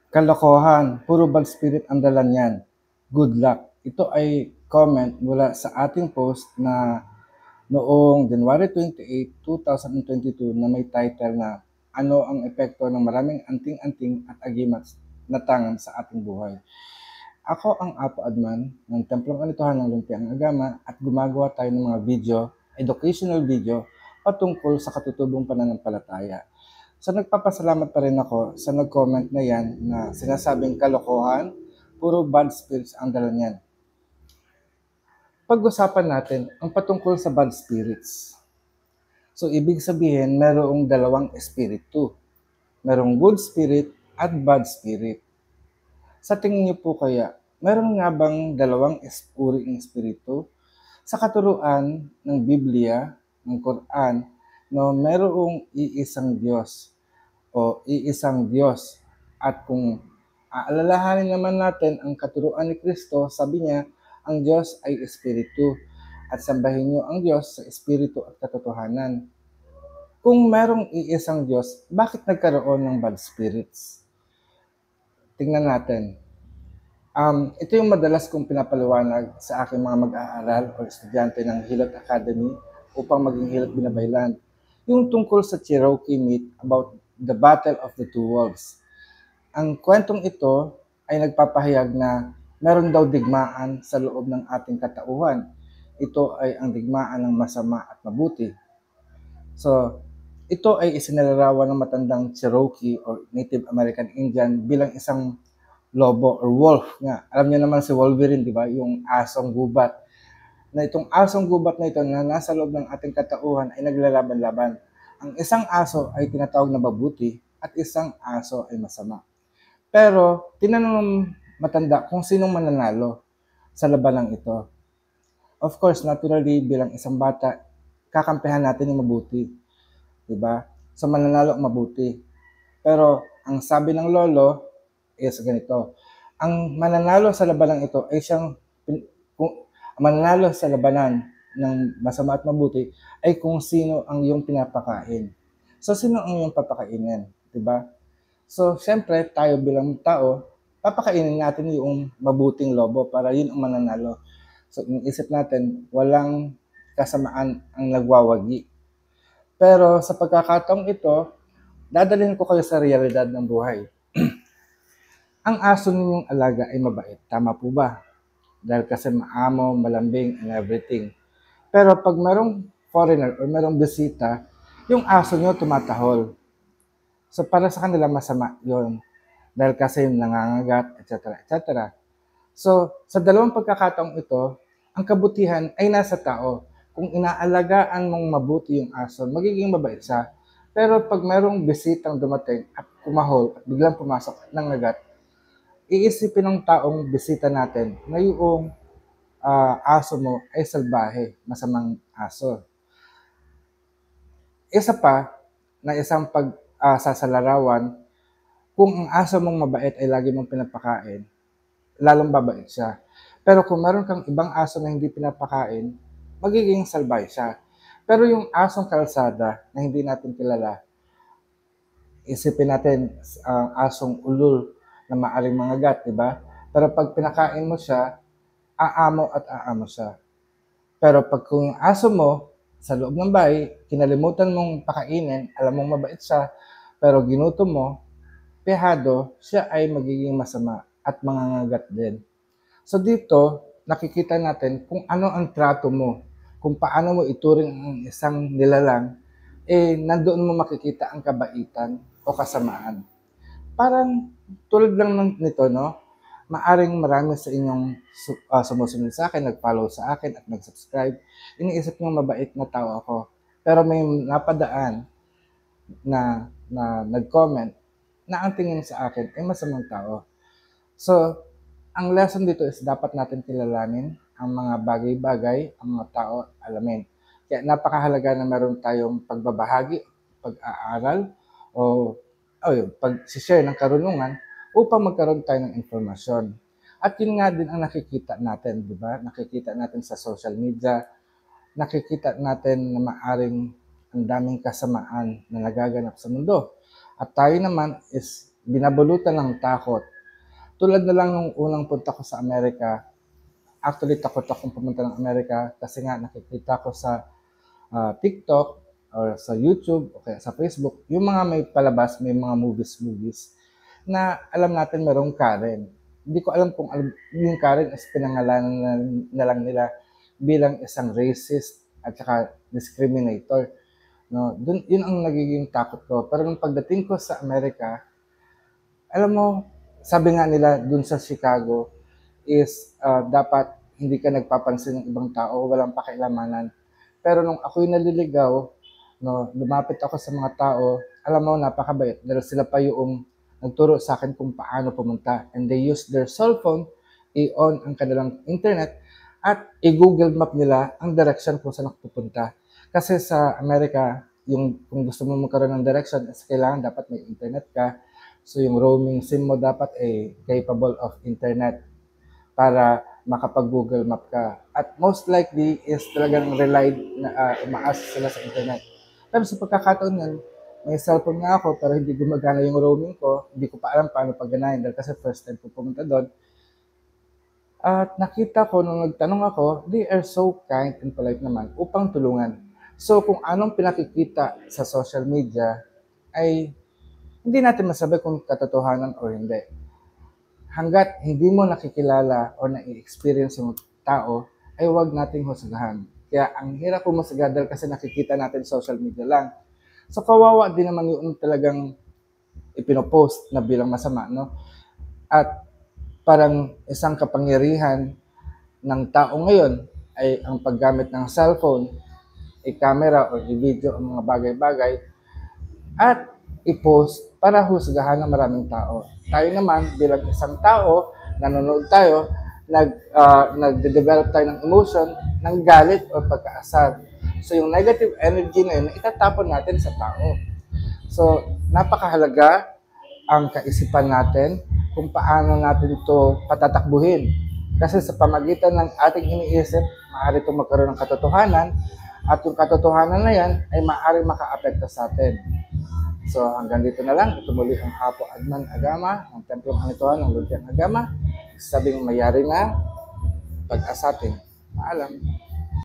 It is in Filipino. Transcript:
Kalokohan, puro bad spirit ang dala niyan. Good luck. Ito ay comment mula sa ating post na noong January 28, 2022 na may title na ano ang epekto ng maraming anting-anting at agimat na tangan sa ating buhay. Ako ang Apo Adman ng Templong Kanituhan ng Lumpiang Agama at gumagawa tayo ng mga educational video patungkol sa katutubong pananampalataya. So nagpapasalamat pa rin ako sa nag-comment na yan na sinasabing kalokohan, puro bad spirits ang dala niyan. Pag-usapan natin ang patungkol sa bad spirits. So ibig sabihin, merong dalawang espiritu. Merong good spirit at bad spirit. Sa tingin niyo po kaya, meron nga bang dalawang uri ng espiritu? Sa katuruan ng Biblia, ng Quran, no, merong iisang Diyos o iisang Diyos. At kung aalalahanin naman natin ang katuruan ni Kristo, sabi niya, ang Diyos ay espiritu at sambahin niyo ang Diyos sa espiritu at katotohanan. Kung merong iisang Diyos, bakit nagkaroon ng bad spirits? Tingnan natin. Ito yung madalas kong pinapaliwanag sa aking mga mag-aaral o estudyante ng Hilot Academy upang maging Hilot Binabaylan. Yung tungkol sa Cherokee myth about the Battle of the Two Wolves. Ang kwentong ito ay nagpapahayag na meron daw digmaan sa loob ng ating katauhan. Ito ay ang digmaan ng masama at mabuti. So, ito ay isinalarawan ng matandang Cherokee or Native American Indian bilang isang lobo or wolf nga. Alam niyo naman si Wolverine, di ba? Yung asong gubat. Na itong asong gubat na ito na nasa loob ng ating katauhan ay naglalaban-laban. Ang isang aso ay tinatawag na mabuti at isang aso ay masama. Pero tinanong ng matanda kung sinong mananalo sa labanang ito. Of course, naturally bilang isang bata, kakampihan natin yung mabuti. Diba? So mananalo ang mabuti. Pero ang sabi ng lolo is ganito. Ang mananalo sa labanang ito ay mananalo sa labanan ng masama at mabuti ay kung sino ang iyong pinapakain. So sino ang iyong papakainin? Diba? So syempre tayo bilang tao, papakainin natin yung mabuting lobo para yun ang mananalo. So iniisip natin, walang kasamaan ang nagwawagi. Pero sa pagkakataong ito, dadalhin ko kayo sa realidad ng buhay. Ang aso ninyong alaga ay mabait. Tama po ba? Dahil kasi maamo, malambing, and everything. Pero pag merong foreigner or merong bisita, yung aso nyo tumatahol. So para sa kanila masama yon dahil kasi nangangagat, etc. etc. So sa dalawang pagkakataong ito, ang kabutihan ay nasa tao. Kung inaalagaan mong mabuti yung aso, magiging mabait siya. Pero pag merong bisitang dumating at kumahol at biglang pumasok ng agat, iisipin ng taong bisita natin na yung aso mo ay salbahe, masamang aso. Isa pa na isang pagsasalarawan, kung ang aso mong mabait ay lagi mong pinapakain, lalong babait siya. Pero kung meron kang ibang aso na hindi pinapakain, magiging salbahe siya. Pero yung asong kalsada na hindi natin kilala, isipin natin ang asong ulul na maaring mangagat, di ba? Pero pag pinakain mo siya, aamo at aamo siya. Pero pag kung aso mo sa loob ng bahay, kinalimutan mong pakainin, alam mong mabait siya, pero ginutom mo, pehado, siya ay magiging masama at mangangagat din. So dito, nakikita natin kung ano ang trato mo, kung paano mo ituring ang isang nilalang, nandoon mo makikita ang kabaitan o kasamaan. Parang tulad lang nito, no? Maaring marami sa inyong sumusunod sa akin, nag-follow sa akin at nag-subscribe. Iniisip nyo mabait na tao ako. Pero may napadaan na nag-comment na ang tingin sa akin ay masamang tao. So, ang lesson dito is dapat natin kilalanin ang mga bagay-bagay, ang mga tao, alamin. Kaya napakahalaga na meron tayong pagbabahagi, pag-aaral, o pag-share ng karunungan upang magkaroon tayo ng informasyon. At yun nga din ang nakikita natin, di ba? Nakikita natin sa social media, nakikita natin na maaring ang daming kasamaan na nagaganap sa mundo. At tayo naman is binabulutan ng takot. Tulad na lang nung unang punta ko sa Amerika, actually takot akong pumunta ng Amerika kasi nga nakikita ko sa TikTok or sa YouTube o kaya sa Facebook, yung mga may palabas, may mga movies na alam natin merong Karen. Hindi ko alam kung yung Karen is pinangalanan na lang nila bilang isang racist at saka discriminator. No, yun ang nagiging takot ko. Pero nung pagdating ko sa Amerika, alam mo, sabi nga nila dun sa Chicago is dapat hindi ka nagpapansin ng ibang tao, walang pakialamanan. Pero nung ako'y naliligaw, no, lumapit ako sa mga tao, alam mo, napakabait. Dahil sila pa yung nagturo sa akin kung paano pumunta. And they use their cellphone, i-on ang kanilang internet, at i-Google Map nila ang direction kung saan ako pupunta. Kasi sa Amerika, kung gusto mo magkaroon ng direction, kailangan dapat may internet ka. So yung roaming SIM mo dapat ay capable of internet para makapag-Google Map ka. At most likely is talagang relied na umaasa sila sa internet. Pero sa pagkakataon yan, may cellphone nga ako pero hindi gumagana yung roaming ko. Hindi ko pa alam paano pagganahin dahil kasi first time ko pumunta doon. At nakita ko nung nagtanong ako, they are so kind and polite naman upang tulungan. So kung anong pinakikita sa social media ay hindi natin masabi kung katotohanan o hindi. Hanggat hindi mo nakikilala o na-experience yung tao, ay huwag nating husgahan. Kaya ang hirap humusga dahil kasi nakikita natin social media lang. So kawawa din naman yung talagang ipinopost na bilang masama, no? At parang isang kapangyarihan ng tao ngayon ay ang paggamit ng cellphone, i-camera o i-video ang mga bagay-bagay at i-post para husgahan ng maraming tao. Tayo naman bilang isang tao, nanonood tayo, nagde-develop tayo ng emotion, ng galit o pagkaasar. So yung negative energy na yun, itatapon natin sa tao. So napakahalaga ang kaisipan natin kung paano natin ito patatakbuhin. Kasi sa pamagitan ng ating iniisip, maaari itong magkaroon ng katotohanan at yung katotohanan na yan ay maaari maka-apekto sa atin. So hanggang dito na lang. Ito muli ang Apo Adman Agama ng Templong Anituan ng Lumpiang Agama. Sabing mayari na pag-asatin. Paalam.